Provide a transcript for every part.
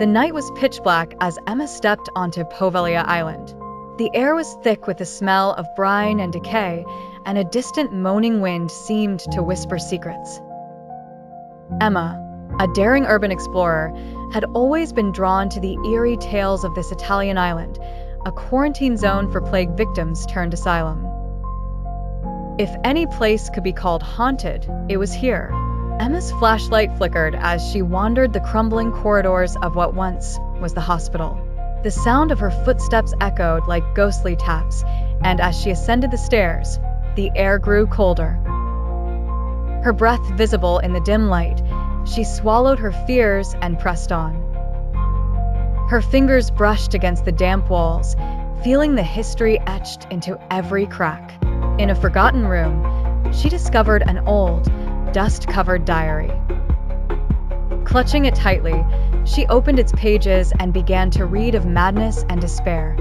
The night was pitch black as Emma stepped onto Poveglia Island. The air was thick with the smell of brine and decay, and a distant moaning wind seemed to whisper secrets. Emma, a daring urban explorer, had always been drawn to the eerie tales of this Italian island, a quarantine zone for plague victims turned asylum. If any place could be called haunted, it was here. Emma's flashlight flickered as she wandered the crumbling corridors of what once was the hospital. The sound of her footsteps echoed like ghostly taps, and as she ascended the stairs, the air grew colder. Her breath visible in the dim light, she swallowed her fears and pressed on. Her fingers brushed against the damp walls, feeling the history etched into every crack. In a forgotten room, she discovered an old, dust-covered diary. Clutching it tightly, she opened its pages and began to read of madness and despair,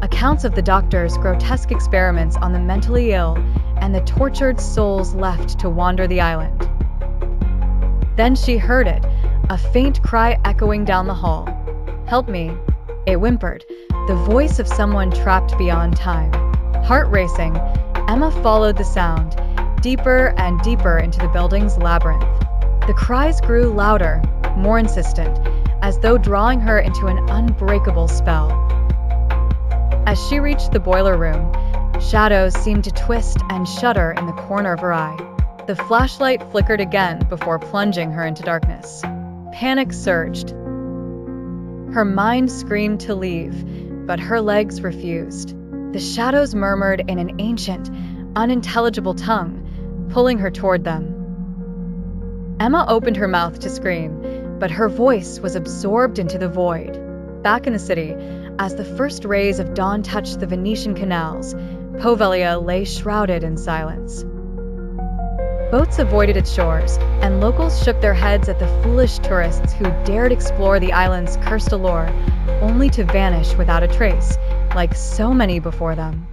accounts of the doctor's grotesque experiments on the mentally ill and the tortured souls left to wander the island. Then she heard it, a faint cry echoing down the hall. "Help me," it whimpered, the voice of someone trapped beyond time. Heart racing, Emma followed the sound, deeper and deeper into the building's labyrinth. The cries grew louder, more insistent, as though drawing her into an unbreakable spell. As she reached the boiler room, shadows seemed to twist and shudder in the corner of her eye. The flashlight flickered again before plunging her into darkness. Panic surged. Her mind screamed to leave, but her legs refused. The shadows murmured in an ancient, unintelligible tongue, pulling her toward them. Emma opened her mouth to scream, but her voice was absorbed into the void. Back in the city, as the first rays of dawn touched the Venetian canals, Poveglia lay shrouded in silence. Boats avoided its shores, and locals shook their heads at the foolish tourists who dared explore the island's cursed allure, only to vanish without a trace, like so many before them.